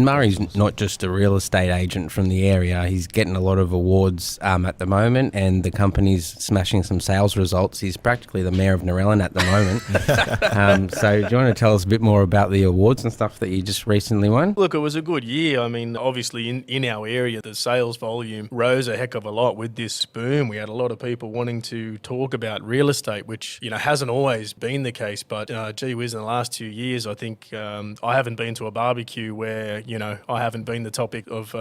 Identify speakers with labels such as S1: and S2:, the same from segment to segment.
S1: Murray's not just a real estate agent from the area. He's getting a lot of awards at the moment, and the company's smashing some sales results. He's practically the mayor of Norellen at the moment. So do you want to tell us a bit more about the awards and stuff that you just recently won?
S2: Look, it was a good year. I mean, obviously in our area, the sales volume rose a heck of a lot with this boom. We had a lot of people wanting to talk about real estate, which, hasn't always been the case. But gee whiz, in the last 2 years, I think I haven't been to a barbecue where, I haven't been the topic of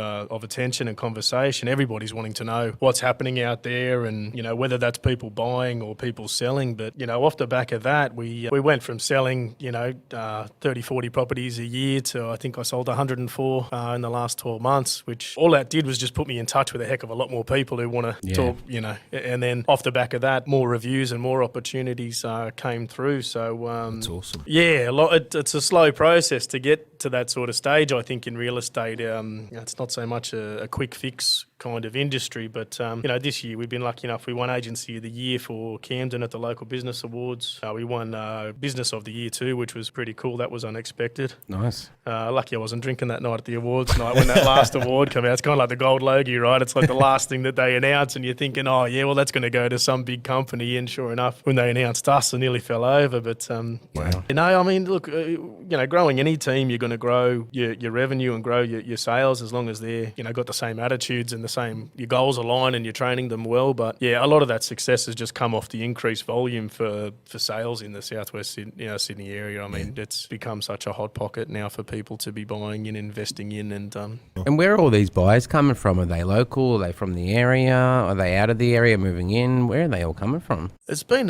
S2: attention and conversation. Everybody's wanting to know what's happening out there and, whether that's people buying or people selling. But, off the back of that, we went from selling, 30, 40 properties a year to I think I sold 104 in the last 12 months, which all that did was just put me in touch with a heck of a lot more people who want to talk, and then off the back of that, more reviews and more opportunities came through. So
S3: that's awesome.
S2: Yeah, it's a slow process to get to that sort of stage. I think in real estate, it's not so much a quick fix kind of industry, but this year we've been lucky enough. We won Agency of the Year for Camden at the Local Business Awards. We won Business of the Year too, which was pretty cool. That was unexpected.
S1: Nice.
S2: Lucky I wasn't drinking that night at the awards night when that last award came out. It's kind of like the gold logie, right? It's like the last thing that they announce, and you're thinking, oh yeah, well that's going to go to some big company. And sure enough, when they announced us, I nearly fell over. But
S1: wow.
S2: I mean, look, growing any team, you're going to grow your revenue and grow your sales as long as they're got the same attitudes and your goals align and you're training them well. But yeah, a lot of that success has just come off the increased volume for sales in the southwest Sydney area. I mean, it's become such a hot pocket now for people to be buying and investing in.
S1: And where are all these buyers coming from? Are they local? Are they from the area? Are they out of the area moving in? Where are they all coming from?
S2: It's been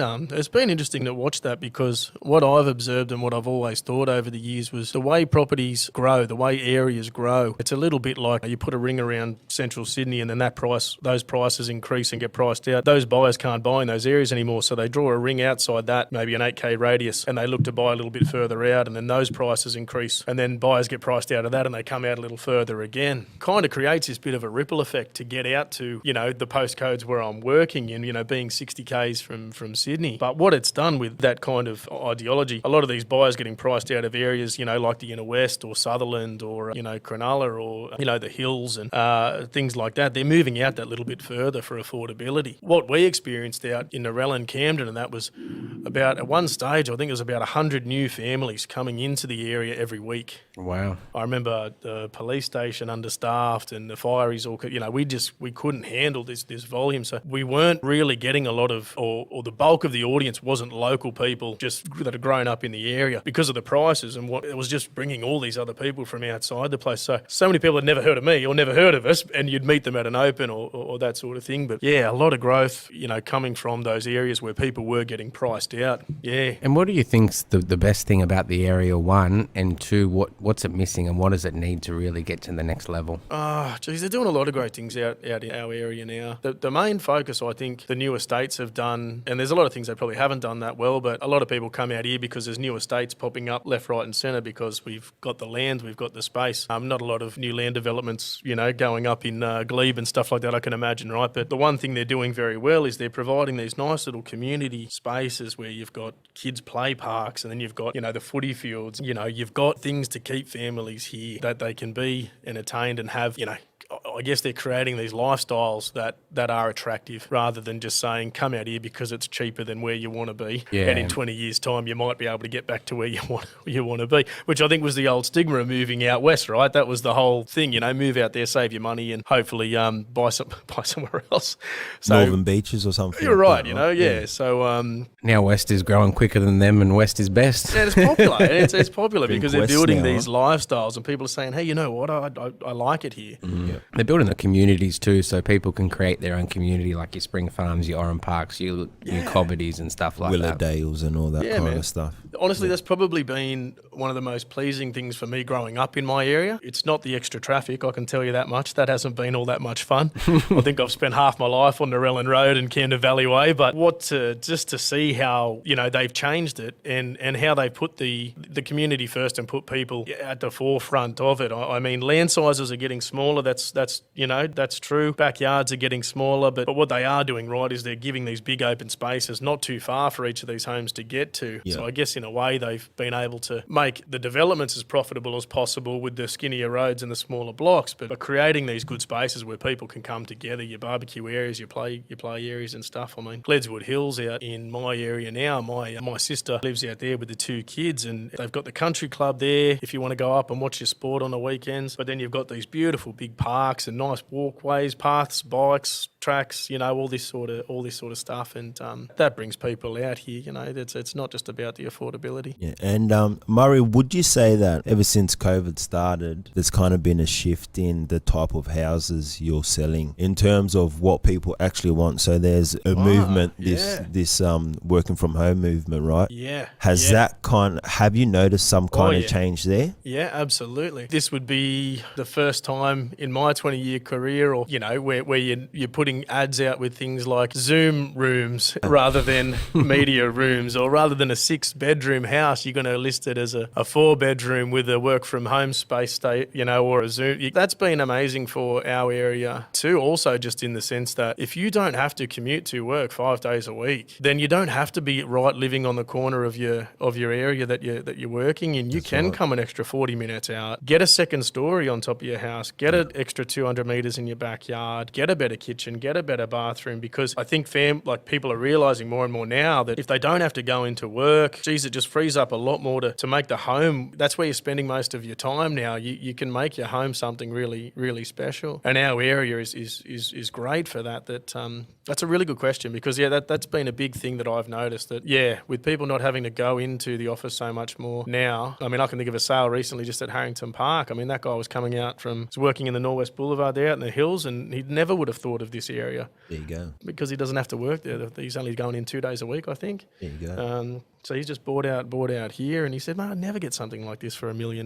S2: interesting to watch that, because what I've observed and what I've always thought over the years was the way properties grow, the way areas grow. It's a little bit like you put a ring around central Sydney and then those prices increase and get priced out. Those buyers can't buy in those areas anymore, so they draw a ring outside that, maybe an 8K radius, and they look to buy a little bit further out, and then those prices increase, and then buyers get priced out of that and they come out a little further again. Kind of creates this bit of a ripple effect to get out to, the postcodes where I'm working in, being 60Ks from Sydney. But what it's done with that kind of ideology, a lot of these buyers getting priced out of areas, like the Inner West or Sutherland or, Cronulla or, the Hills and things like that. They're moving out that little bit further for affordability. What we experienced out in Norellen and Camden, and that was about, at one stage, I think it was about 100 new families coming into the area every week.
S1: Wow.
S2: I remember the police station understaffed and the fireys all, we couldn't handle this volume. So we weren't really getting a lot of, or the bulk of the audience wasn't local people just that had grown up in the area because of the prices, and what it was just bringing all these other people from outside the place. So many people had never heard of me or never heard of us, and you'd meet them at an open or that sort of thing. But yeah, a lot of growth, coming from those areas where people were getting priced out. Yeah.
S1: And what do you think's the best thing about the area, one, and two, what's it missing and what does it need to really get to the next level?
S2: They're doing a lot of great things out in our area now. The main focus, I think, the new estates have done, and there's a lot of things they probably haven't done that well, but a lot of people come out here because there's new estates popping up left, right and centre because we've got the land, we've got the space. Not a lot of new land developments, going up in Glebe and stuff like that, I can imagine, right? But the one thing they're doing very well is they're providing these nice little community spaces where you've got kids' play parks, and then you've got, the footy fields. You've got things to keep families here that they can be entertained and have, I guess they're creating these lifestyles that are attractive rather than just saying, come out here because it's cheaper than where you want to be. Yeah. And in 20 years' time, you might be able to get back to where you want to be, which I think was the old stigma of moving out west, right? That was the whole thing, move out there, save your money and hopefully buy somewhere else. So,
S3: Northern Beaches or something.
S2: You're right, yeah. So
S1: now west is growing quicker than them and west is best.
S2: Yeah, it's popular. it's popular because they're building these lifestyles and people are saying, hey, you know what, I like it here.
S1: Mm. Yeah. They're building the communities too, so people can create their own community, like your Spring Farms, your Oran Parks, your Cobbitties and stuff like that.
S3: Willowdales and all that kind of stuff.
S2: Honestly, that's probably been one of the most pleasing things for me growing up in my area. It's not the extra traffic, I can tell you that much. That hasn't been all that much fun. I think I've spent half my life on Norellen Road and Camden Valley Way, but just to see how, they've changed it and how they put the community first and put people at the forefront of it. I mean, land sizes are getting smaller. That's true. Backyards are getting smaller, but what they are doing right is they're giving these big open spaces not too far for each of these homes to get to. Yeah. So I guess in a way they've been able to make the developments as profitable as possible with the skinnier roads and the smaller blocks, but creating these good spaces where people can come together, your barbecue areas, your play areas and stuff. I mean, Gledswood Hills out in my area now, my sister lives out there with the 2 kids, and they've got the country club there if you want to go up and watch your sport on the weekends. But then you've got these beautiful big parks and nice walkways, paths, bikes, tracks, all this sort of stuff, and that brings people out here. It's not just about the affordability.
S3: Yeah, and Murray, would you say that ever since COVID started, there's kind of been a shift in the type of houses you're selling in terms of what people actually want? So there's a movement, this working from home movement, right?
S2: Yeah.
S3: Have you noticed some kind of change there?
S2: Yeah, absolutely. This would be the first time in my 20-year career, or where you're putting ads out with things like Zoom rooms rather than media rooms, or rather than a 6-bedroom house, you're going to list it as a 4-bedroom with a work from home space, or a Zoom. That's been amazing for our area too. Also, just in the sense that if you don't have to commute to work 5 days a week, then you don't have to be living on the corner of your area that you're working in. You can come an extra 40 minutes out, get a second story on top of your house, get an extra 200 meters in your backyard, get a better kitchen, get a better bathroom, because I think people are realizing more and more now that if they don't have to go into work, it just frees up a lot more to make the home. That's where you're spending most of your time now. You can make your home something really, really special. And our area is great for that. That's a really good question, because that's been a big thing that I've noticed, that with people not having to go into the office so much more now. I mean, I can think of a sale recently just at Harrington Park. I mean, that guy was working in the Norwest Boulevard there out in the hills, and he never would have thought of this area.
S3: There you go.
S2: Because he doesn't have to work there. He's only going in 2 days a week, I think.
S3: There you go.
S2: So he's just bought out here, and he said, "Man, I'd never get something like this for $1 million."